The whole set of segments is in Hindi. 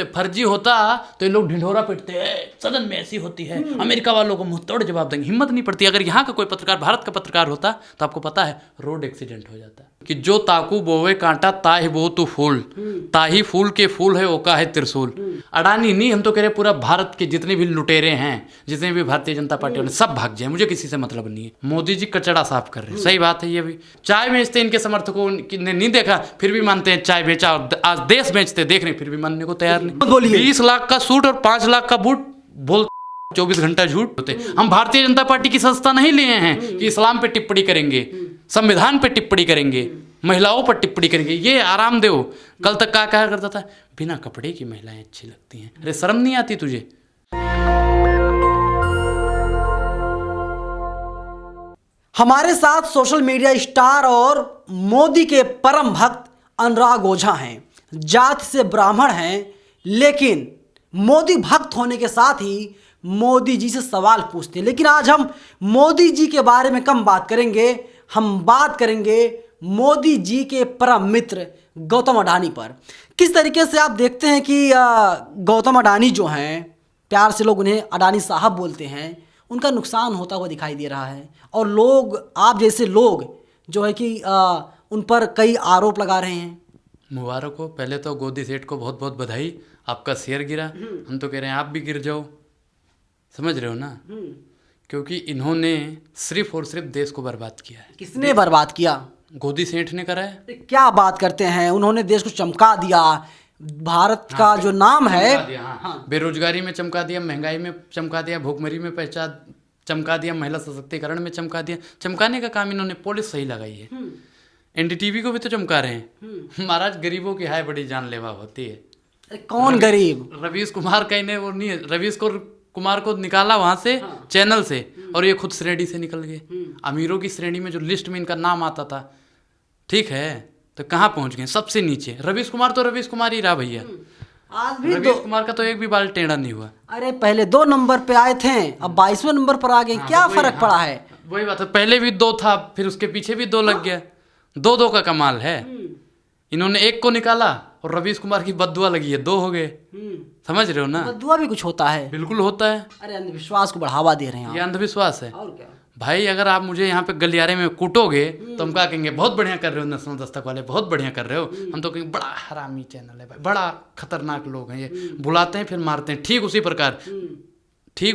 फर्जी होता तो ये लोग ढिंढोरा पीटते हैं, सदन में ऐसी होती है, अमेरिका वालों को मुंहतोड़ जवाब देंगे। हिम्मत नहीं पड़ती। अगर यहाँ का कोई पत्रकार, भारत का पत्रकार होता तो आपको पता है रोड एक्सीडेंट हो जाता कि जो ताकू बोवे कांटा ताहि बो तू फूल, ताही फूल के फूल है ओका है त्रिशूल। अडानी नहीं, हम तो कह रहे पूरा भारत के जितने भी लुटेरे हैं, जितने भी भारतीय जनता पार्टी वाले सब भाग जाए, मुझे किसी से मतलब नहीं है। मोदी जी कचड़ा साफ कर रहे हैं, सही बात है। ये भी चाय बेचते इनके समर्थकों ने नहीं देखा, फिर भी मानते हैं चाय बेचा, और आज देश बेचते देख रहे फिर भी मानने को तैयार नहीं। 20 लाख का सूट और 5 लाख का बूट बोल 24 घंटा झूठ होते। हम भारतीय जनता पार्टी की संस्था नहीं लिए हैं कि इस्लाम पे टिप्पणी करेंगे, संविधान पे टिप्पणी करेंगे, महिलाओं पर टिप्पणी करेंगे। ये आराम दो। कल तक क्या कहा करता था, बिना कपड़े की महिलाएं अच्छी लगती हैं। अरे शर्म नहीं आती तुझे? हमारे साथ सोशल मीडिया स्टार और मोदी के परम भक्त अनुराग ओझा हैं। जात से ब्राह्मण हैं, लेकिन मोदी भक्त होने के साथ ही मोदी जी से सवाल पूछते हैं। लेकिन आज हम मोदी जी के बारे में कम बात करेंगे, हम बात करेंगे मोदी जी के परम मित्र गौतम अडानी पर। किस तरीके से आप देखते हैं कि गौतम अडानी जो हैं, प्यार से लोग उन्हें अडानी साहब बोलते हैं, उनका नुकसान होता हुआ दिखाई दे रहा है, और लोग, आप जैसे लोग जो है कि उन पर कई आरोप लगा रहे हैं। मुबारक हो। पहले तो गोदी सेठ को बहुत बहुत बधाई, आपका शेयर गिरा। हम तो कह रहे हैं आप भी गिर जाओ, समझ रहे हो ना? क्योंकि इन्होंने सिर्फ और सिर्फ देश को बर्बाद किया है। किसने बर्बाद किया? गोदी सेठ ने करा है। क्या बात करते हैं, उन्होंने देश को चमका दिया। भारत का जो नाम है, बेरोजगारी में चमका दिया, महंगाई में चमका दिया, भूखमरी में पहचान चमका दिया, महिला सशक्तिकरण में चमका दिया। चमकाने का काम इन्होंने पॉलिस सही लगाई है। एनडीटीवी को भी तो चमका रहे हैं। महाराज गरीबों की हाय बड़ी जानलेवा होती है। कौन गरीब? रवीश कुमार का इन्हें वो नहीं है, रवीश कुमार को निकाला वहां से, चैनल से, और ये खुद श्रेणी से निकल गए। अमीरों की श्रेणी में जो लिस्ट में इनका नाम आता था, ठीक है, तो कहाँ पहुंच गए? सबसे नीचे। रवीश कुमार तो रवीश कुमार ही रहा भैया। आज भी रवीश कुमार का तो एक भी बाल टेढ़ा नहीं हुआ। अरे पहले 2 नंबर पे आए थे, अब 22वें नंबर पर आ गए। क्या फर्क पड़ा है? वही बात है, पहले भी 2 था, फिर उसके पीछे भी 2 लग गया। 2 का कमाल है। इन्होंने 1 को निकाला और रवीश कुमार की बद्दुआ लगी है, 2 हो गए। समझ रहे हो ना? बद्दुआ भी कुछ होता है? बिल्कुल होता है। अरे अंधविश्वास को बढ़ावा दे रहे हैं ये अंधविश्वास है। और क्या भाई, अगर आप मुझे यहाँ पे गलियारे में कूटोगे तो हम क्या कहेंगे? बहुत बढ़िया कर रहे हो नेशनल दस्तक वाले, बहुत बढ़िया कर रहे हो। हम तो कहेंगे बड़ा हरामी चैनल है भाई, बड़ा खतरनाक लोग हैं ये, बुलाते हैं फिर मारते हैं। ठीक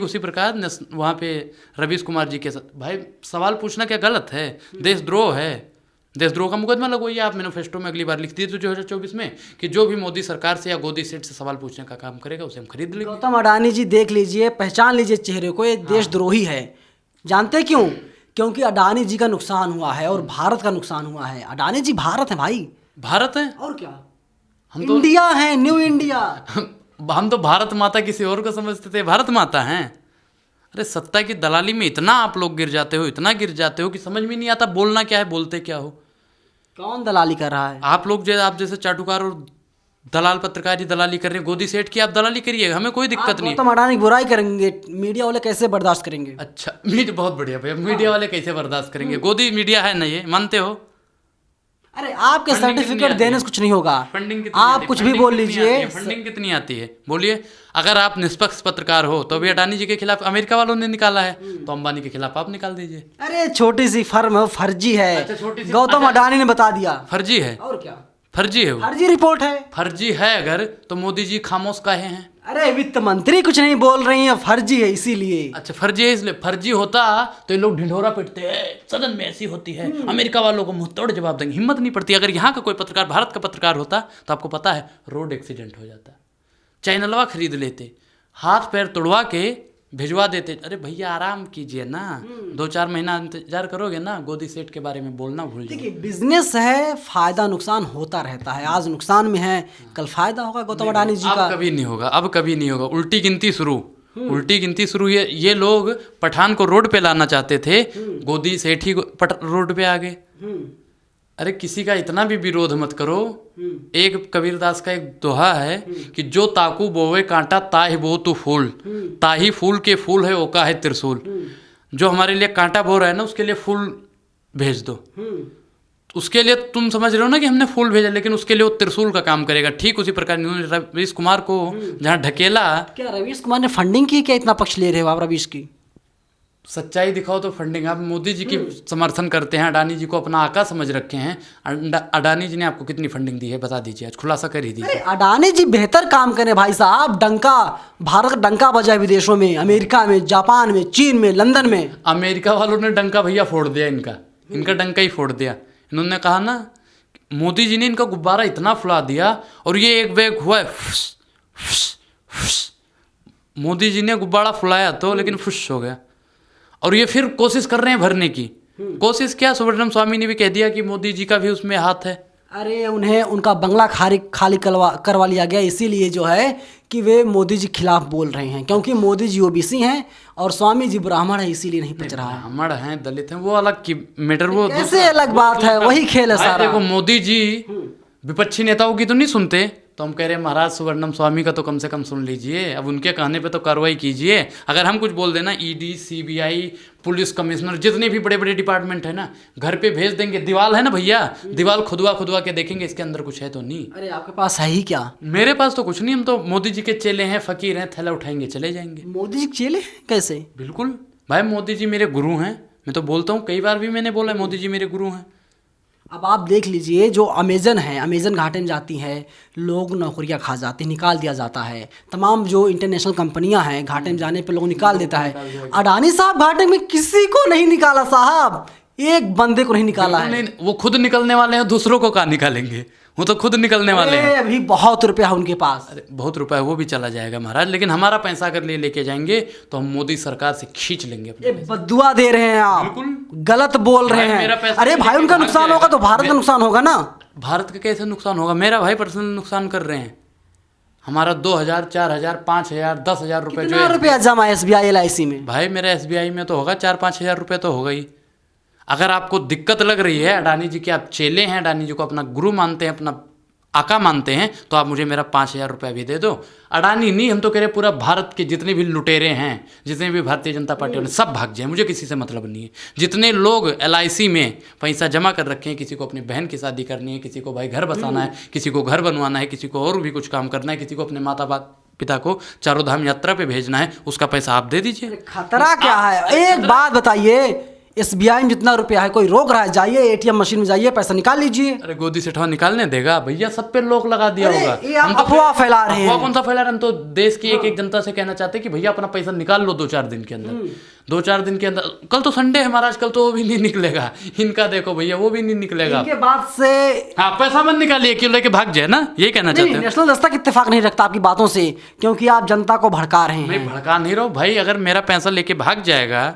उसी प्रकार वहाँ पे रवीश कुमार जी के साथ। भाई सवाल पूछना क्या गलत है? देशद्रोह है। देशद्रोह का मुकदमा लगवाइए आप। मैनिफेस्टो में अगली बार लिख दिए तो 2024 में कि जो भी मोदी सरकार से या गोदी सेठ से सवाल पूछने का काम करेगा उसे हम खरीद लेंगे। गौतम अडानी जी देख लीजिए, पहचान लीजिए चेहरे को, ये देशद्रोही है। जानते क्यों? क्योंकि अडानी जी का नुकसान हुआ है और भारत का नुकसान हुआ है। अडानी जी भारत है भाई, भारत है। और क्या, हम तो इंडिया है, न्यू इंडिया। हम तो भारत माता किसी और को समझते थे, भारत माता हैं। अरे सत्ता की दलाली में इतना आप लोग गिर जाते हो, इतना गिर जाते हो कि समझ में नहीं आता बोलना क्या है, बोलते क्या हो। कौन दलाली कर रहा है? आप लोग आप जैसे चाटुकार और दलाल पत्रकारी दलाली कर रहे हैं। गोदी सेठ की आप दलाली करिए, हमें कोई दिक्कत नहीं। गौतम अडानी बुराई करेंगे, मीडिया वाले कैसे बर्दाश्त करेंगे? अच्छा, बहुत बढ़िया भैया, मीडिया वाले कैसे बर्दाश्त करेंगे? गोदी मीडिया है ना, ये मानते हो? अरे आपके सर्टिफिकेट देने से कुछ नहीं होगा। फंडिंग आप कुछ भी बोल लीजिए। फंडिंग कितनी आती है बोलिए? अगर आप निष्पक्ष पत्रकार हो तो अभी अडानी जी के खिलाफ अमेरिका वालों ने निकाला है, तो अंबानी के खिलाफ आप निकाल दीजिए। अरे छोटी सी फर्म है, फर्जी है। अच्छा, छोटी सी, गौतम अडानी ने बता दिया फर्जी है। और क्या, फर्जी है वो? फर्जी रिपोर्ट है। फर्जी है अगर तो मोदी जी खामोश काहे हैं? अरे वित्त मंत्री कुछ नहीं बोल रही है, फर्जी है इसीलिए। अच्छा, फर्जी है इसलिए। फर्जी होता तो ये लोग ढिंढोरा पीटते हैं, सदन में ऐसी होती है, अमेरिका वालों को मुंहतोड़ जवाब देंगे। हिम्मत नहीं पड़ती। अगर यहाँ का कोई पत्रकार, भारत का पत्रकार होता तो आपको पता है रोड एक्सीडेंट हो जाता, चैनलवा खरीद लेते, हाथ पैर तोड़वा के भिजवा देते। अरे भैया आराम कीजिए ना, 2-4 महीना इंतजार करोगे ना, गोदी सेठ के बारे में बोलना भूल जाओ। देखिए बिजनेस है, फायदा नुकसान होता रहता है। आज नुकसान में है, कल फायदा होगा गौतम अडानी जी का। अब कभी नहीं होगा, अब कभी नहीं होगा। उल्टी गिनती शुरू। ये लोग पठान को रोड पे लाना चाहते थे, गोदी सेठ ही रोड पे आ गए। अरे किसी का इतना भी विरोध मत करो। एक कबीरदास का एक दोहा है कि जो ताकू बोवे कांटा ताहि बो तू फूल, ताही फूल के फूल है ओका है त्रिशूल। जो हमारे लिए कांटा बो रहा है ना, उसके लिए फूल भेज दो। उसके लिए तुम समझ रहे हो ना कि हमने फूल भेजा, लेकिन उसके लिए वो त्रिशूल का काम करेगा। ठीक उसी प्रकार इन्होंने रवीश कुमार को जहाँ ढकेला। क्या रवीश कुमार ने फंडिंग की? क्या इतना पक्ष ले रहे हो आप रवीश की? सच्चाई दिखाओ तो फंडिंग। आप मोदी जी की समर्थन करते हैं, अडानी जी को अपना आका समझ रखे हैं। अडानी जी ने आपको कितनी फंडिंग दी है बता दीजिए, आज खुलासा कर ही दीजिए। अडानी जी बेहतर काम करें भाई साहब। डंका, भारत का डंका बजा है विदेशों में, अमेरिका में, जापान में, चीन में, लंदन में। अमेरिका वालों ने डंका भैया फोड़ दिया, इनका डंका ही फोड़ दिया। इन्होंने कहा ना, मोदी जी ने इनका गुब्बारा इतना फुला दिया और ये एक बैग हुआ है फुस, फुस, फुस। मोदी जी ने गुब्बारा फुलाया तो, लेकिन फुस हो गया। और ये फिर कोशिश कर रहे हैं भरने की। कोशिश क्या, सुब्रमण्यम स्वामी ने भी कह दिया कि मोदी जी का भी उसमें हाथ है। अरे उन्हें उनका बंगला खाली करवा लिया गया, इसीलिए जो है कि वे मोदी जी खिलाफ बोल रहे हैं, क्योंकि मोदी जी ओबीसी हैं और स्वामी जी ब्राह्मण है, इसीलिए नहीं पच रहा है। ब्राह्मण हैं, दलित हैं, वो अलग की मैटर, वो कैसे अलग बात है, वही खेल है सारा। देखो मोदी जी विपक्षी नेताओं की तो नहीं सुनते, तो हम कह रहे हैं महाराज सुब्रमण्यम स्वामी का तो कम से कम सुन लीजिए। अब उनके कहने पे तो कार्रवाई कीजिए। अगर हम कुछ बोल देना, ईडी, सीबीआई, पुलिस कमिश्नर, जितने भी बड़े बड़े डिपार्टमेंट है ना, घर पे भेज देंगे। दीवाल है ना भैया, दीवाल खुदवा के देखेंगे इसके अंदर कुछ है तो नहीं। अरे आपके पास है ही क्या? मेरे पास तो कुछ नहीं, हम तो मोदी जी के चेले हैं, फकीर हैं, थैला उठाएंगे चले जाएंगे। मोदी जी चेले कैसे? बिल्कुल भाई, मोदी जी मेरे गुरु हैं। मैं तो बोलता हूँ, कई बार भी मैंने बोला है मोदी जी मेरे गुरु हैं। अब आप देख लीजिए, जो अमेजन है, अमेजन घाटे में जाती है, लोग नौकरियां खा जाते हैं, निकाल दिया जाता है। तमाम जो इंटरनेशनल कंपनियां हैं, घाटे में जाने पे लोग निकाल देता है। अडानी साहब घाटे में किसी को नहीं निकाला साहब, एक बंदे को नहीं निकाला है। नहीं, वो खुद निकलने वाले हैं, दूसरों को कहाँ निकालेंगे? वो तो खुद निकलने वाले हैं। अभी बहुत रुपया है उनके पास। अरे बहुत रुपया है, वो भी चला जाएगा महाराज, लेकिन हमारा पैसा अगर लेके जाएंगे तो हम मोदी सरकार से खींच लेंगे अपने पैसे। बद्दुआ दे रहे हैं आप, बिल्कुल गलत बोल रहे हैं। अरे भाई, उनका नुकसान होगा तो भारत का नुकसान होगा ना। भारत का कैसे नुकसान होगा? मेरा भाई पर्सनल नुकसान कर रहे हैं। हमारा 2000, 4000, 5000, 10,000 रुपये जो है, रुपया जमा है SBI LIC में। भाई मेरा SBI में तो होगा 4-5 हज़ार रुपये तो होगा ही। अगर आपको दिक्कत लग रही है, अडानी जी के आप चेले हैं, अडानी जी को अपना गुरु मानते हैं, अपना आका मानते हैं, तो आप मुझे मेरा 5,000 रुपया भी दे दो। अडानी नहीं, हम तो कह रहे पूरा भारत के जितने भी लुटेरे हैं, जितने भी भारतीय जनता पार्टी वाले, सब भाग जाए, मुझे किसी से मतलब नहीं है। जितने लोग LIC में पैसा जमा कर रखे हैं, किसी को अपनी बहन की शादी करनी है, किसी को भाई घर बसाना है, किसी को घर बनवाना है, किसी को और भी कुछ काम करना है, किसी को अपने माता पिता को चारों धाम यात्रा पे भेजना है, उसका पैसा आप दे दीजिए। खतरा क्या है? एक बात बताइए, SBI में जितना रुपया है, कोई रोक रहा है? जाइए ATM मशीन में जाइए, पैसा निकाल लीजिए। अरे गोदी से ठवा निकालने देगा भैया? सब पे लोक लगा दिया होगा। ये आप अफवाह फैला रहे हैं। अफवाह कौन सा फैला रहे हैं? हम तो देश की एक जनता से कहना चाहते हैं कि भैया अपना पैसा निकाल लो 2-4 दिन के अंदर। 2-4 दिन के अंदर, कल तो संडे है महाराज, कल तो वो भी नहीं निकलेगा। इनका देखो भैया, वो भी नहीं निकलेगा। इनके बाद से हाँ, पैसा मत निकालिए, क्यों लेके भाग जाए ना, यही कहना चाहते हैं। नेशनल दस्तक इत्तेफाक नहीं रखता आपकी बातों से, क्योंकि आप जनता को भड़का रहे हैं। मैं भड़का नहीं रहा हूँ भाई। अगर मेरा पैसा लेके भाग जाएगा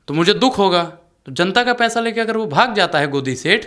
तो मुझे दुख होगा। तो जनता का पैसा लेके अगर वो भाग जाता है गोदी सेठ,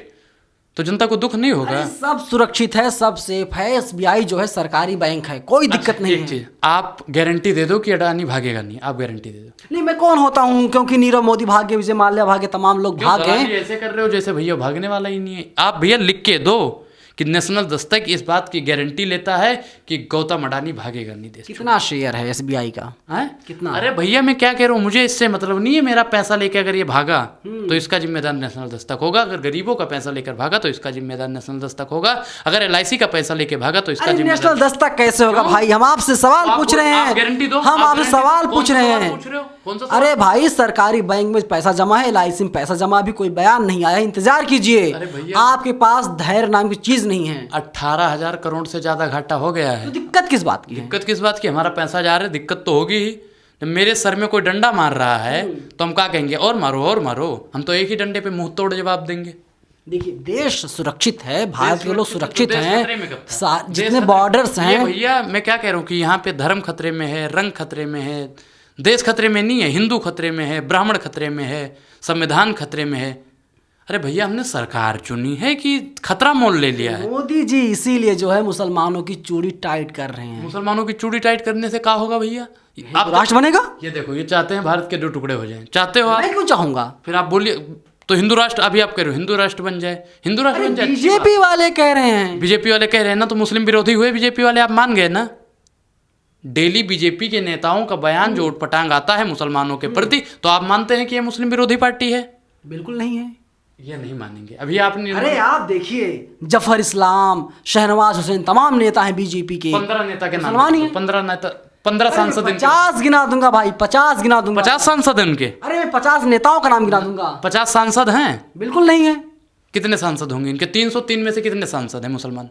तो जनता को दुख नहीं होगा। सब सुरक्षित है, सब सेफ है। SBI जो है सरकारी बैंक है, कोई दिक्कत नहीं है। चीज आप गारंटी दे दो कि अडानी भागेगा नहीं, आप गारंटी दे दो। नहीं, मैं कौन होता हूँ? क्योंकि नीरव मोदी भागे, विजय माल्या भागे, तमाम लोग भागे। ऐसे कर रहे हो जैसे भैया भागने वाला ही नहीं है। आप भैया लिख के दो कि नेशनल दस्तक इस बात की गारंटी लेता है कि गौतम अडानी भागेगा नहीं देश। कितना शेयर है SBI का? है कितना? अरे भैया मैं क्या कह रहा हूँ, मुझे इससे मतलब नहीं है। मेरा पैसा लेके अगर ये भागा तो इसका जिम्मेदार नेशनल दस्तक होगा। अगर गरीबों का पैसा लेकर भागा तो इसका जिम्मेदार नेशनल दस्तक होगा। अगर LIC का पैसा लेके भागा तो इसका जिम्मेदार नेशनल दस्तक कैसे होगा भाई? हम आपसे सवाल पूछ रहे हैं, गारंटी दो। हम आपसे सवाल पूछ रहे हैं। अरे भाई, सरकारी बैंक में पैसा जमा है, LIC में पैसा जमा, अभी कोई बयान नहीं आया, इंतजार कीजिए। आपके पास धैर्य नाम की चीज नहीं है। 18,000 करोड़ से ज्यादा घाटा हो गया है। तो दिक्कत किस बात की है? दिक्कत किस बात की? हमारा पैसा जा रहा है, दिक्कत तो होगी ही। जब मेरे सर में कोई डंडा मार रहा है तो हम क्या कहेंगे? और मारो और मारो। हम तो एक ही डंडे पे मुंह तोड़ जवाब देंगे। देखिए, देश सुरक्षित है, भारत के लोग सुरक्षित हैं, जितने जितने बॉर्डर्स हैं। भैया मैं क्या कह रहा हूँ कि यहाँ पे धर्म खतरे में है, रंग खतरे में है, देश खतरे में नहीं है, हिंदू खतरे में है, ब्राह्मण खतरे में है, संविधान खतरे में है। अरे भैया, हमने सरकार चुनी है कि खतरा मोल ले लिया है? मोदी जी इसीलिए जो है मुसलमानों की चूड़ी टाइट कर रहे हैं। मुसलमानों की चूड़ी टाइट करने से क्या होगा भैया? आप राष्ट्र बनेगा? ये देखो, ये चाहते हैं भारत के 2 टुकड़े हो जाएं। चाहते हो आप? मैं क्यों चाहूंगा? फिर आप बोलिए तो हिंदू राष्ट्र, अभी आप कह रहे हो हिंदू राष्ट्र बन जाए, हिंदू राष्ट्र बन जाए। बीजेपी वाले कह रहे हैं। बीजेपी वाले कह रहे हैं ना, तो मुस्लिम विरोधी हुए बीजेपी वाले, आप मान गए ना। डेली बीजेपी के नेताओं का बयान जो उठपटांग आता है मुसलमानों के प्रति, तो आप मानते हैं कि ये मुस्लिम विरोधी पार्टी है? बिल्कुल नहीं है। ये नहीं मानेंगे अभी आपने। अरे आप देखिए, जफर इस्लाम, शहनवाज हुसैन, तमाम नेता हैं बीजेपी के। 15 नेता के नाम, मुसलमान ही हैं। 15 नेता, 15 सांसद इनके। 50 गिना दूंगा भाई, 50 गिना दूंगा। 50 सांसद हैं उनके। अरे मैं 50 नेताओं का नाम गिना दूंगा। 50 सांसद हैं? बिल्कुल नहीं है। कितने सांसद होंगे इनके? 303 में से कितने सांसद हैं मुसलमान?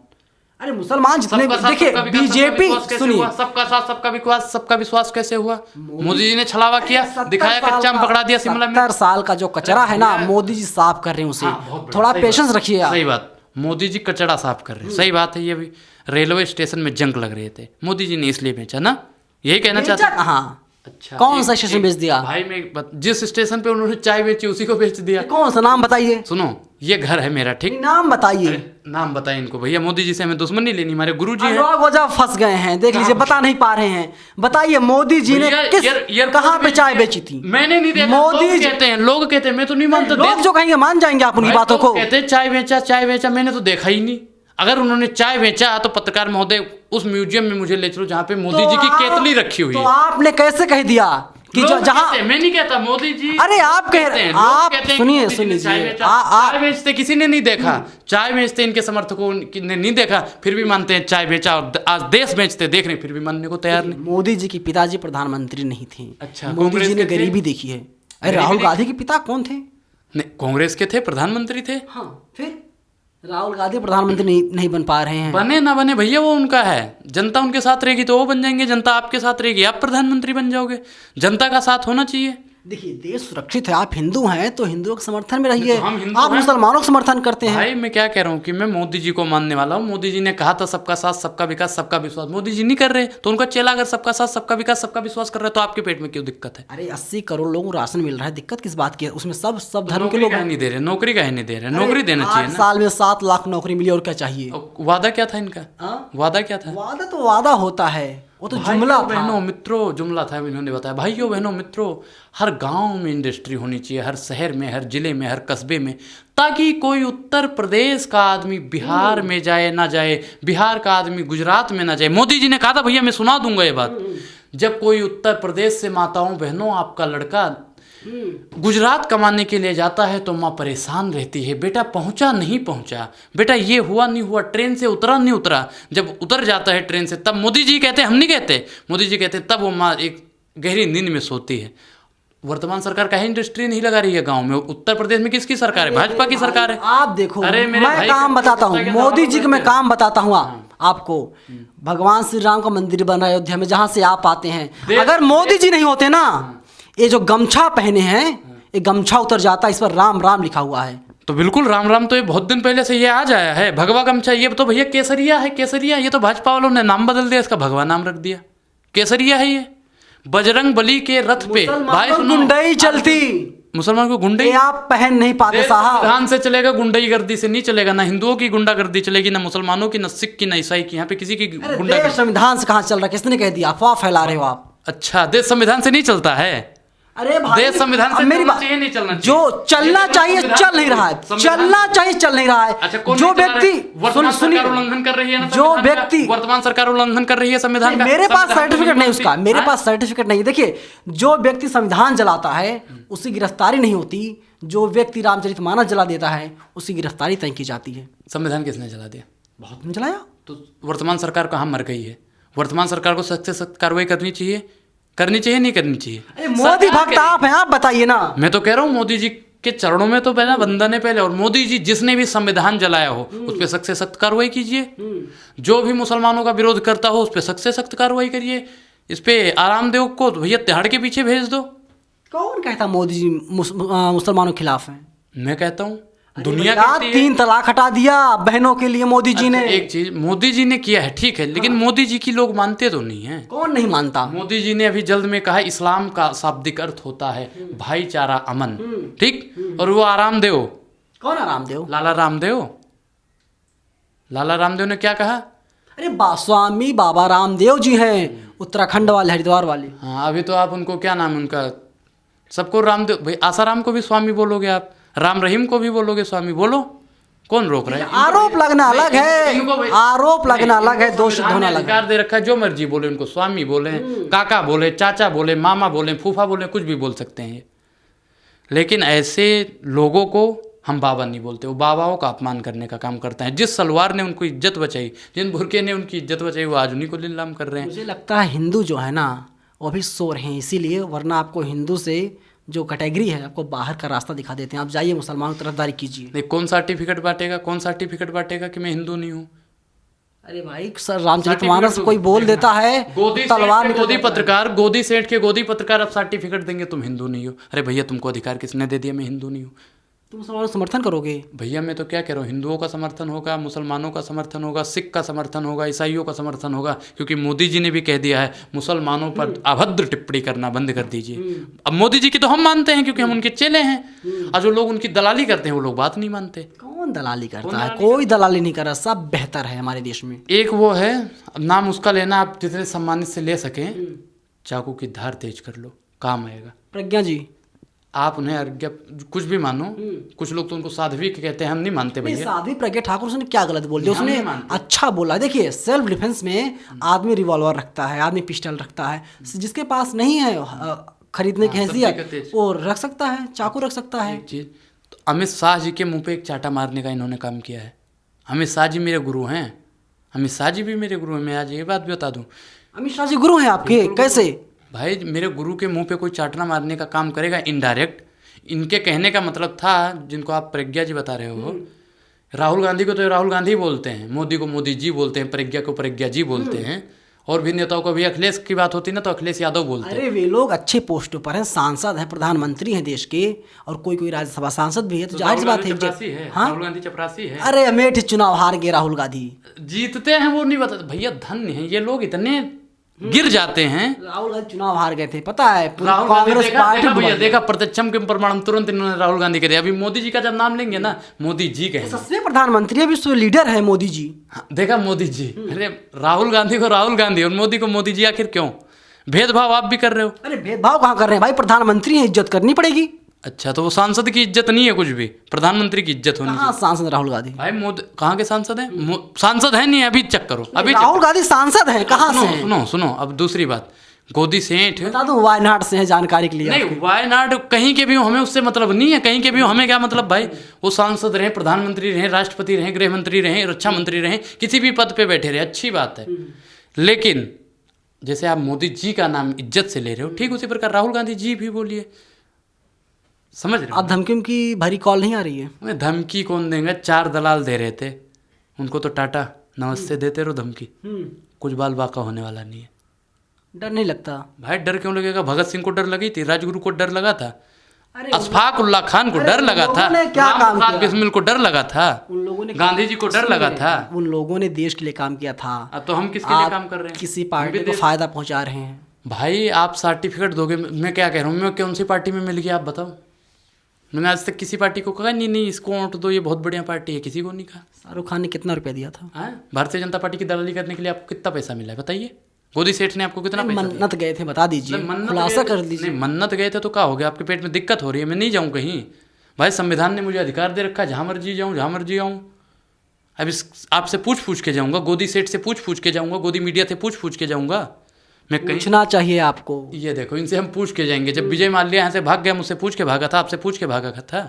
अरे मुसलमान जितने, सबका साथ, देखिए सबका विकास, बीजेपी, सबका विश्वास कैसे सुनिए, हुआ? सबका साथ, सबका विकास, सबका विश्वास कैसे हुआ? मोदी जी ने छलावा किया, दिखाया, कच्चा में पकड़ा दिया शिमला में। 70 साल का जो कचरा है ना, मोदी जी साफ कर रहे हैं उसे। थोड़ा पेशेंस रखिए आप। सही बात, मोदी जी कचरा साफ कर रहे हैं, सही बात है। ये भी रेलवे स्टेशन में जंग लग रहे थे, मोदी जी ने इसलिए बेचा ना, यही कहना चाहते हैं। हाँ, अच्छा, कौन सा स्टेशन बेच दिया भाई? जिस स्टेशन पे उन्होंने चाय बेची उसी को बेच दिया। कौन सा? नाम बताइए। सुनो, ये घर है मेरा, ठीक? नाम बताइए। नाम बताए इनको भैया, मोदी जी से हमें दुश्मनी लेनी, हमारे गुरु जी हैं। अनुराग ओझा फंस गए हैं, देख लीजिए, बता नहीं पा रहे हैं। बताइए मोदी जी ने कहाँ पे चाय बेची थी? मैंने नहीं देखा। मोदी लोग कहते हैं, लोग कहते हैं, मैं तो नहीं मानता। लोग जो कहेंगे मान जाएंगे आप उनकी बातों को। कहते हैं चाय बेचा, चाय बेचा, मैंने तो देखा ही नहीं। अगर उन्होंने चाय बेचा तो पत्रकार महोदय उस म्यूजियम में मुझे ले चलो जहाँ पे मोदी जी की केतली रखी हुई है। तो आपने कैसे कह दिया कि जहाँ? मैं नहीं कहता, मोदी जी। अरे आप कह रहे हैं, आप सुनिए, चाय बेचते किसी ने नहीं देखा, चाय बेचते इनके समर्थकों ने नहीं देखा, फिर भी मानते हैं चाय बेचा। और आज देश बेचते देख रहे, फिर भी मानने को तैयार नहीं। मोदी जी के पिताजी प्रधानमंत्री नहीं थे। अच्छा, मोदी जी ने गरीबी देखी है। अरे राहुल गांधी के पिता कौन थे? नहीं, कांग्रेस के थे, प्रधानमंत्री थे। हाँ, फिर राहुल गांधी प्रधानमंत्री नहीं बन पा रहे हैं। बने ना बने भैया, वो उनका है। जनता उनके साथ रहेगी तो वो बन जाएंगे, जनता आपके साथ रहेगी आप प्रधानमंत्री बन जाओगे। जनता का साथ होना चाहिए। देखिए, देश सुरक्षित है। आप हिंदू हैं तो हिंदुओं के समर्थन में रहिए। तो हम हिंदू आप हैं। मुसलमानों का समर्थन करते हैं। भाई मैं क्या कह रहा हूँ कि मैं मोदी जी को मानने वाला हूँ। मोदी जी ने कहा था सबका साथ, सबका विकास, सबका विश्वास। मोदी जी नहीं कर रहे, तो उनका चेला अगर सबका साथ, सबका विकास, सबका विश्वास कर रहा है तो आपके पेट में क्यों दिक्कत है? अरे 80 करोड़ लोगों को राशन मिल रहा है, दिक्कत किस बात की है? उसमें सब धर्म के नौकरी लोग काहे नहीं दे रहे? नौकरी काहे नहीं दे रहे? नौकरी देना चाहिए 8 ना। साल में 7 लाख नौकरी मिली, और क्या चाहिए? वादा क्या था इनका? वादा क्या था? वादा तो वादा होता है, वो तो जुमला था। बहनों मित्रों, जुमला था, इन्होंने बताया। भाइयों बहनों मित्रों, हर गांव में इंडस्ट्री होनी चाहिए, हर शहर में, हर जिले में, हर कस्बे में, ताकि कोई उत्तर प्रदेश का आदमी बिहार में जाए ना जाए, बिहार का आदमी गुजरात में ना जाए। मोदी जी ने कहा था, भैया मैं सुना दूंगा ये बात, जब कोई उत्तर प्रदेश से माताओं बहनों आपका लड़का गुजरात कमाने के लिए जाता है तो माँ परेशान रहती है, बेटा पहुंचा नहीं पहुंचा, बेटा ये हुआ नहीं हुआ, ट्रेन से उतरा नहीं उतरा। जब उतर जाता है ट्रेन से तब मोदी जी कहते हैं, हम नहीं कहते, मोदी जी कहते हैं तब वो माँ एक गहरी नींद में सोती है। वर्तमान सरकार कहीं इंडस्ट्री नहीं लगा रही है गांव में। उत्तर प्रदेश में किसकी सरकार है? भाजपा की सरकार है। आप देखो, अरे मैं काम बताता हूँ, मोदी जी का मैं काम बताता हूँ आपको। भगवान श्री राम का मंदिर बन रहा है अयोध्या में, जहाँ से आप आते हैं। अगर मोदी जी नहीं होते ना, ये जो गमछा पहने हैं, ये गमछा उतर जाता, इस पर राम राम लिखा हुआ है। तो बिल्कुल राम राम तो ये बहुत दिन पहले से ये आ जाया है। भगवा गमछा ये तो भैया केसरिया है, केसरिया। ये तो भाजपा वालों ने नाम बदल दिया, इसका भगवा नाम रख दिया, केसरिया है ये। बजरंग बली के रथ पे भाई गुंडई चलती, मुसलमान को गुंडई आप पहन नहीं पाते साहब। संविधान से चलेगा, गुंडई गर्दी से नहीं चलेगा। ना हिंदुओं की गुंडागर्दी चलेगी, ना मुसलमानों की, ना सिख की, ना ईसाई की। यहाँ पे किसी की गुंडागर्दी। संविधान से कहाँ चल रहा है? किसने कह दिया? अफवाह फैला रहे हो आप। अच्छा, देश संविधान से नहीं चलता है। अरे भाई, देश संविधान से मेरी बात नहीं चलना, जो चलना चाहिए चल नहीं रहा है, चलना चाहिए चल नहीं रहा है। अच्छा, जो व्यक्ति सुनिए उल्लंघन कर रही है ना, जो व्यक्ति वर्तमान सरकार उल्लंघन कर रही है संविधान का। मेरे पास सर्टिफिकेट नहीं उसका, मेरे पास सर्टिफिकेट नहीं। देखिए, जो व्यक्ति संविधान जलाता है उसकी गिरफ्तारी नहीं होती, जो व्यक्ति रामचरितमानस जला देता है उसकी गिरफ्तारी तय की जाती है। संविधान किसने जला दिया? बहुत ने जलाया। तो वर्तमान सरकार कहाँ मर गई है? वर्तमान सरकार को सख्त से सख्त कार्रवाई करनी चाहिए, नहीं करनी चाहिए। मोदी भक्त आप हैं, आप बताइए ना। मैं तो कह रहा हूँ मोदी जी के चरणों में तो पहले वंदन है पहले। और मोदी जी जिसने भी संविधान जलाया हो उस पर सख्त से सख्त कार्रवाई कीजिए। जो भी मुसलमानों का विरोध करता हो उस पर सख्त से सख्त कार्रवाई करिए। इस पे आरामदेव को भैया तिहाड़ के पीछे भेज दो। कौन कहता मोदी जी मुसलमानों के खिलाफ हैं? मैं कहता हूँ दुनिया कहती है। 3 तलाक हटा दिया बहनों के लिए मोदी जी ने। एक चीज मोदी जी ने किया है, ठीक है, लेकिन मोदी जी की लोग मानते तो नहीं है। कौन नहीं मानता? मोदी जी ने अभी जल्द में कहा इस्लाम का शाब्दिक अर्थ होता है भाईचारा, अमन, ठीक। और वो आरामदेव, कौन आरामदेव? लाला रामदेव ने क्या कहा? अरे स्वामी बाबा रामदेव जी हैं, उत्तराखंड वाले, हरिद्वार वाले। हाँ, अभी तो आप उनको क्या नाम उनका, सबको रामदेव भाई, आसाराम को भी स्वामी बोलोगे आप, राम रहीम को भी बोलोगे स्वामी, बोलो, कौन रोक रहा है? आरोप लगना अलग है, आरोप लगना अलग है, दोष होना अलग है। दे रखा है, जो मर्जी बोले उनको स्वामी बोले, काका बोले, चाचा बोले, मामा बोले, फूफा बोले, कुछ भी बोल सकते हैं। लेकिन ऐसे लोगों को हम बाबा नहीं बोलते, वो बाबाओं का अपमान करने का काम करते हैं। जिस सलवार ने उनको इज्जत बचाई, जिन बुरके ने उनकी इज्जत बचाई, वो आज उन्हीं को नीलाम कर रहे हैं। मुझे लगता है हिंदू जो है ना वो अभी सो रहे हैं इसीलिए, वरना आपको हिंदू से जो कैटेगरी है आपको बाहर का रास्ता दिखा देते हैं। आप जाइए मुसलमानों की तरफदारी कीजिए। नहीं, कौन सर्टिफिकेट बांटेगा, कौन सर्टिफिकेट बांटेगा कि मैं हिंदू नहीं हूँ? अरे भाई सर, रामचरितमानस कोई बोल देता है गोदी तलवार सेठ के निकल गोदी जाता है। पत्रकार, गोदी सेठ के गोदी पत्रकार अब सर्टिफिकेट देंगे तुम हिंदू नहीं हो। अरे भैया, तुमको अधिकार किसने दे दिया? मैं हिंदू नहीं हूँ। तुम मुसलमानों का समर्थन करोगे? भैया मैं तो क्या कह रहा हूँ, हिंदुओं का समर्थन होगा, मुसलमानों का समर्थन होगा, सिख का समर्थन होगा, ईसाइयों का समर्थन होगा, क्योंकि मोदी जी ने भी कह दिया है मुसलमानों पर अभद्र टिप्पणी करना बंद कर दीजिए। अब मोदी जी की तो हम मानते हैं क्योंकि हम उनके चेले हैं, और जो लोग उनकी दलाली करते हैं वो लोग बात नहीं मानते। कौन दलाली करता है? कोई दलाली नहीं कर रहा, सब बेहतर है हमारे देश में। एक वो है, नाम उसका लेना आप जितने सम्मानित से ले सकें, चाकू की धार तेज कर लो, काम आएगा। प्रज्ञा जी, आप उन्हें अर्घ्य कुछ भी मानो, कुछ लोग तो उनको साध्वी कहते हैं, हम नहीं मानते नहीं, भैया। साध्वी प्रज्ञा ठाकुर उसने क्या गलत बोल दिया? हम नहीं उसने मानते। अच्छा बोला। देखिए, सेल्फ डिफेंस में आदमी रिवॉल्वर रखता है, आदमी पिस्टल रखता है। जिसके पास नहीं है खरीदने की हैसियत, वो रख सकता है, चाकू रख सकता है। एक चीज तो अमित शाह जी के मुंह पे एक चाटा मारने का इन्होंने काम किया है। अमित शाह जी मेरे गुरु हैं, अमित शाह जी भी मेरे गुरु हैं। मैं आज ये बात भी बता दूं, अमित शाह जी गुरु हैं आपके? कैसे? भाई मेरे गुरु के मुंह पे कोई चाटना मारने का काम करेगा इनडायरेक्ट। इनके कहने का मतलब था, जिनको आप प्रज्ञा जी बता रहे हो, राहुल गांधी को तो राहुल गांधी बोलते हैं, मोदी को मोदी जी बोलते हैं, प्रज्ञा को प्रज्ञा जी बोलते हैं, और भी नेताओं को भी अखिलेश की बात होती है ना तो अखिलेश यादव बोलते हैं। अरे वे लोग अच्छे पोस्टों पर हैं, सांसद हैं, प्रधानमंत्री हैं देश के, और कोई कोई राज्यसभा सांसद भी है, तो जाहिर सी बात है। हाँ, राहुल गांधी चपरासी है। अरे अमेठी चुनाव हार गए राहुल गांधी। जीतते हैं वो नहीं बताते भैया, धन्य हैं ये लोग, इतने गिर जाते हैं। राहुल गांधी चुनाव हार गए थे, पता है? राहुल गांधी कांग्रेस पार्टी भैया देखा, प्रत्यक्षम के प्रमाणम तुरंत इन्होंने राहुल गांधी के दिया। अभी मोदी जी का जब नाम लेंगे ना, मोदी जी कहेंगे। सबसे प्रधानमंत्री है, विश्व लीडर है मोदी जी। हाँ, देखा मोदी जी। अरे राहुल गांधी को राहुल गांधी और मोदी को मोदी जी, आखिर क्यों भेदभाव आप भी कर रहे हो? अरे भेदभाव कहाँ कर रहे हैं भाई? प्रधानमंत्री है, इज्जत करनी पड़ेगी। अच्छा, तो वो सांसद की इज्जत नहीं है कुछ भी, प्रधानमंत्री की इज्जत होनी चाहिए। कहाँ सांसद राहुल गांधी? भाई मोदी कहाँ के सांसद हैं? सांसद है नहीं, अभी चेक करो, अभी राहुल गांधी सांसद हैं, कहाँ से हैं? सुनो सुनो, अब दूसरी बात, गोदी सेठ बता दूं, वायनाड से है, जानकारी के लिए। नहीं, वायनाड कहीं के भी हो, हमें उससे मतलब नहीं है, कहीं के भी हो, हमें क्या मतलब भाई? वो सांसद रहे, प्रधानमंत्री रहे, राष्ट्रपति रहे, गृह मंत्री रहे, रक्षा मंत्री रहे, किसी भी पद पे बैठे रहे, अच्छी बात है। लेकिन जैसे आप मोदी जी का नाम इज्जत से ले रहे हो, ठीक उसी प्रकार राहुल गांधी जी भी बोलिए, समझ रहे हो? अब धमकी की भरी कॉल नहीं आ रही है? उन्हें धमकी कौन देंगे? 4 दलाल दे रहे थे उनको, तो टाटा नमस्ते देते रहो धमकी, कुछ बाल बाका होने वाला नहीं है। डर नहीं लगता? भाई डर क्यों लगेगा? भगत सिंह को डर लगी थी, राजगुरु को डर लगा था, अशफाक उल्लाह खान को डर लगा था, राम प्रसाद बिस्मिल को डर लगा था, उन लोगों ने गांधी जी को डर लगा था। उन लोगों ने देश के लिए काम किया था। अब तो हम किसके लिए काम कर रहे हैं? किसी पार्टी को फायदा पहुंचा रहे हैं। भाई आप सर्टिफिकेट दोगे, मैं क्या कह रहा हूँ, मैं कौन सी पार्टी में मिल गया आप बताओ? मैंने आज तक किसी पार्टी को कहा नहीं नहीं इसको वोट दो, ये बहुत बढ़िया पार्टी है, किसी को नहीं कहा। शाहरुख खान ने कितना रुपया दिया था? भारतीय जनता पार्टी की दलाली करने के लिए आपको कितना पैसा मिला है बताइए? गोदी सेठ ने आपको कितना पैसा दिया? मन्नत गए थे, बता दीजिए, खुलासा कर दीजिए। नहीं, मन्नत गए थे तो क्या हो गया? आपके पेट में दिक्कत हो रही है? मैं नहीं जाऊँ कहीं भाई, संविधान ने मुझे अधिकार दे रखा है, जहाँ मर्जी जाऊँ, जहाँ मर्जी आऊँ। अब आपसे पूछ के जाऊँगा, गोदी सेठ से पूछ के जाऊँगा, गोदी मीडिया से पूछ के जाऊँगा। मैं कहीं पूछना चाहिए आपको। ये देखो, इनसे हम पूछ के जाएंगे। जब विजय माल्या यहाँ से भाग गया, मुझसे पूछ के भागा था, आपसे पूछ के भागा था।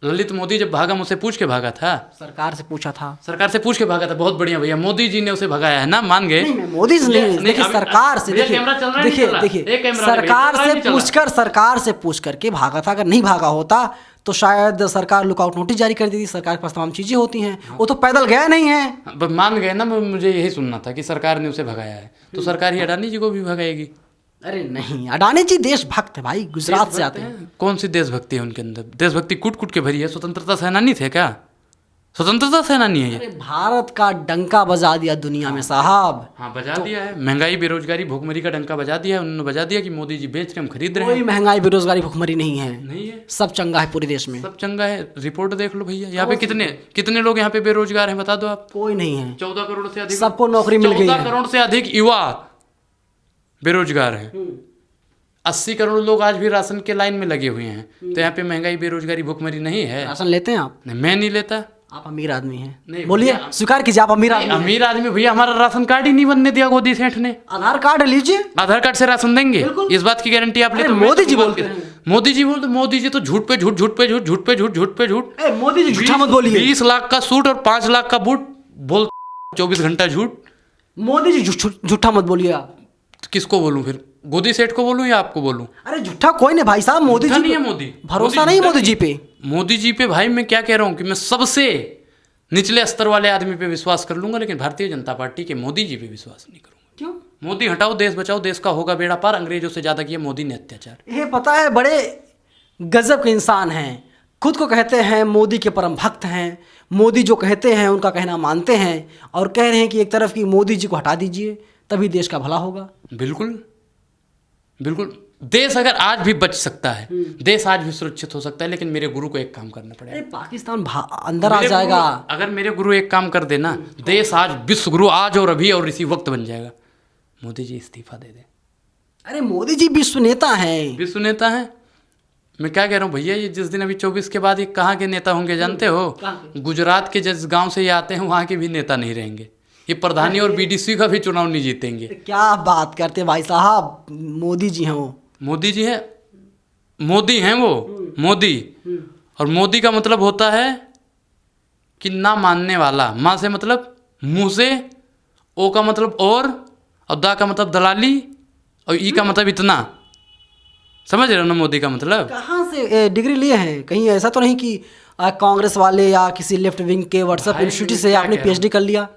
ललित मोदी जब भागा, मुझसे पूछ के भागा था, सरकार से पूछा था, सरकार से पूछ के भागा था। बहुत बढ़िया भैया, मोदी जी ने उसे भगाया है ना, मान गए? मोदी जी नहीं, देखिए सरकार से, देखिए सरकार से पूछ करके भागा था। अगर नहीं भागा होता तो शायद सरकार लुकआउट नोटिस जारी कर देती। सरकार के पास तमाम चीजें होती हैं, वो तो पैदल गया नहीं है। मान गए ना, मुझे यही सुनना था कि सरकार ने उसे भगाया है, तो सरकार ही अडानी जी को भी भगाएगी। अरे नहीं, अडानी जी देशभक्त है भाई, गुजरात से आते हैं। कौन सी देशभक्ति है उनके अंदर? देशभक्ति कूट कूट के भरी है। स्वतंत्रता सेनानी थे क्या? स्वतंत्रता सेनानी है ये। अरे भारत का डंका बजा दिया दुनिया में साहब। हाँ बजा दिया है, महंगाई बेरोजगारी भूखमरी का डंका बजा दिया है उन्होंने। बजा दिया कि मोदी जी बेच रहे, हम खरीद रहे हैं। कोई महंगाई बेरोजगारी भूखमरी नहीं है, नहीं है, सब चंगा है पूरे देश में, सब चंगा है। रिपोर्ट देख लो भैया, यहाँ पे कितने लोग यहाँ पे बेरोजगार हैं बता दो आप? कोई नहीं है, 14 करोड़ से अधिक, सबको नौकरी मिल गई है। 14 करोड़ से अधिक युवा बेरोजगार हैं। 80 करोड़ लोग आज भी राशन के लाइन में लगे हुए हैं। तो यहाँ पे महंगाई बेरोजगारी भूखमरी नहीं है? राशन लेते हैं आप? नहीं, मैं नहीं लेता। आप अमीर आदमी हैं, नहीं, बोलिए, स्वीकार कीजिए आप अमीर आदमी। अमीर आदमी भैया, हमारा राशन कार्ड ही नहीं बनने दिया गोदी सेठ ने। आधार कार्ड लीजिए, आधार कार्ड से राशन देंगे, इस बात की गारंटी आप लेते? मोदी जी बोलते हैं। मोदी जी बोलते, मोदी जी तो झूठ पे झूठ, झूठ पे झूठ, झूठ पे झूठ, झूठ पे झूठ। मोदी जी झूठा मत बोलिए। 20 लाख का सूट और 5 लाख का बूट, बोल 24 घंटा झूठ। मोदी जी झूठा मत बोलिए आप। किसको बोलूं फिर, गोदी सेठ को बोलूं या आपको बोलूं? अरे झूठा कोई नहीं भाई साहब, मोदी जी नहीं है मोदी, भरोसा नहीं मोदी जी पे। मोदी जी पे भाई मैं क्या कह रहा हूं कि मैं सबसे निचले स्तर वाले आदमी पे विश्वास कर लूंगा, लेकिन भारतीय जनता पार्टी के मोदी जी पे विश्वास नहीं करूंगा। क्यों? मोदी हटाओ, देश बचाओ, देश का होगा बेड़ा पार। अंग्रेजों से ज्यादा किया मोदी ने अत्याचार। ये पता है, बड़े गजब के इंसान हैं, खुद को कहते हैं मोदी के परम भक्त हैं, मोदी जो कहते हैं उनका कहना मानते हैं, और कह रहे हैं कि एक तरफ की मोदी जी को हटा दीजिए तभी देश का भला होगा। बिल्कुल बिल्कुल, देश अगर आज भी बच सकता है, देश आज भी सुरक्षित हो सकता है, लेकिन मेरे गुरु को एक काम करना पड़ेगा। अरे पाकिस्तान अंदर आ जाएगा। अगर मेरे गुरु एक काम कर देना, देश आज विश्व गुरु आज और अभी और इसी वक्त बन जाएगा। मोदी जी इस्तीफा दे दे। अरे मोदी जी विश्व नेता हैं। विश्व नेता हैं। मैं क्या कह रहा हूँ भैया, ये जिस दिन अभी 24 के बाद ये कहाँ के नेता होंगे जानते हो? गुजरात के जिस गांव से ये आते हैं वहाँ के भी नेता नहीं रहेंगे। ये प्रधानी और बीडीसी का भी चुनाव नहीं जीतेंगे। क्या बात करते भाई साहब, मोदी जी हैं वो। मोदी जी है, मोदी हैं वो, मोदी। और मोदी का मतलब होता है कि ना मानने वाला। माँ से मतलब मुंह से, ओ का मतलब और दा का मतलब दलाली, और ई का मतलब इतना। समझ रहे हो ना मोदी का मतलब? कहाँ से डिग्री लिए हैं? कहीं ऐसा तो नहीं कि कांग्रेस वाले या किसी लेफ्ट विंग के व्हाट्सएप इंस्टीट्यूट से आपने पीएचडी कर लिया?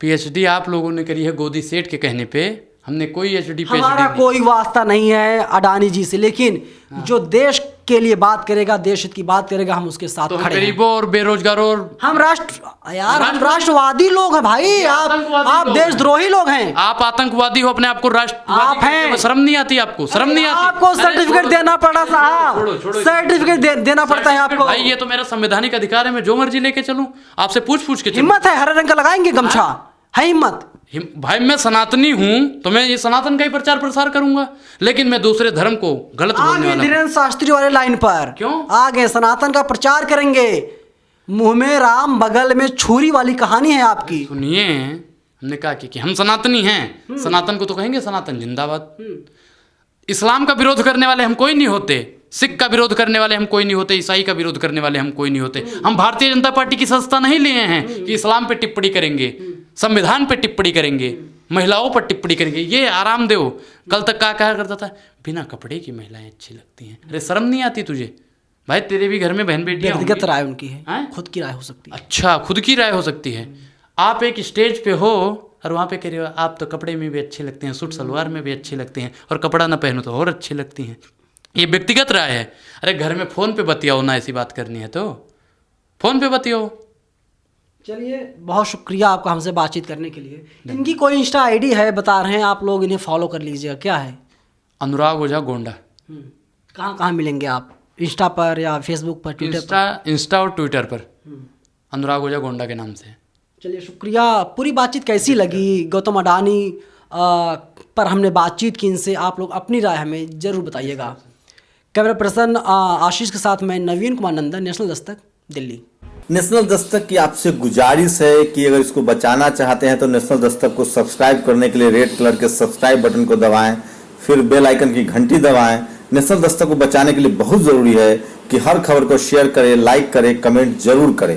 पीएचडी आप लोगों ने करी है गोदी सेठ के कहने पे, हमने कोई एचडी पीएचडी हमारा कोई वास्ता नहीं है अडानी जी से, लेकिन जो देश के लिए बात करेगा, देश हित की बात करेगा, हम उसके साथ तो खड़े हैं। गरीबों और बेरोजगारों और हम हम राष्ट्रवादी लोग हैं भाई। आप देशद्रोही लोग हैं। आप आतंकवादी हो, अपने आप को राष्ट्रवादी आप हैं। शर्म नहीं आती आपको? शर्म नहीं आती? आपको सर्टिफिकेट देना पड़ा साहब, सर्टिफिकेट देना पड़ता है आपको। भाई ये तो मेरा संवैधानिक अधिकार है, मैं जो मर्जी लेके चलूं, आपसे पूछ के चलूं। हिम्मत है, हरे रंग का लगाएंगे गमछा, है हिम्मत? भाई मैं सनातनी हूं तो मैं ये सनातन का ही प्रचार प्रसार करूंगा, लेकिन मैं दूसरे धर्म को गलत बोलने वाला। धीरेन्द्र शास्त्री वाले लाइन पर क्यों आगे सनातन का प्रचार करेंगे? मुंह में राम बगल में छुरी वाली कहानी है आपकी। सुनिए, हमने कहा कि हम सनातनी हैं, सनातन को तो कहेंगे सनातन जिंदाबाद। इस्लाम का विरोध करने वाले हम कोई नहीं होते, सिख का विरोध करने वाले हम कोई नहीं होते, ईसाई का विरोध करने वाले हम कोई नहीं होते। हम भारतीय जनता पार्टी की संस्था नहीं लिए हैं कि इस्लाम पे टिप्पणी करेंगे, संविधान पे टिप्पणी करेंगे, महिलाओं पर टिप्पणी करेंगे। ये आराम दो। कल तक कहा करता था बिना कपड़े की महिलाएं अच्छी लगती हैं। अरे शर्म नहीं आती तुझे? भाई तेरे भी घर में बहन बेटियां होंगी। व्यक्तिगत राय उनकी है, खुद की राय हो सकती है। अच्छा, खुद की राय हो सकती है। आप एक स्टेज पे हो और वहाँ पे कह रहे हो आप तो कपड़े में भी अच्छे लगते हैं, सूट सलवार में भी अच्छे लगते हैं, और कपड़ा ना पहनो तो और अच्छी लगती हैं। ये व्यक्तिगत राय है। अरे घर में फ़ोन पे बतियाओ ना, ऐसी बात करनी है तो फ़ोन पे बतियाओ। चलिए, बहुत शुक्रिया आपका हमसे बातचीत करने के लिए। इनकी कोई इंस्टा आईडी है बता रहे हैं, आप लोग इन्हें फॉलो कर लीजिएगा। क्या है? अनुराग ओझा गोंडा। कहाँ कहाँ मिलेंगे आप? इंस्टा पर या फेसबुक पर, ट्विटर पर? इंस्टा और ट्विटर पर अनुराग ओझा गोंडा के नाम से। चलिए शुक्रिया। पूरी बातचीत कैसी लगी? गौतम अडानी पर हमने बातचीत की इनसे, आप लोग अपनी राय हमें ज़रूर बताइएगा। कैमरा पर्सन आशीष के साथ मैं नवीन कुमार नंदन, नेशनल दस्तक, दिल्ली। नेशनल दस्तक की आपसे गुजारिश है कि अगर इसको बचाना चाहते हैं तो नेशनल दस्तक को सब्सक्राइब करने के लिए रेड कलर के सब्सक्राइब बटन को दबाएं, फिर बेल आइकन की घंटी दबाएं। नेशनल दस्तक को बचाने के लिए बहुत जरूरी है कि हर खबर को शेयर करें, लाइक करें, कमेंट जरूर करें।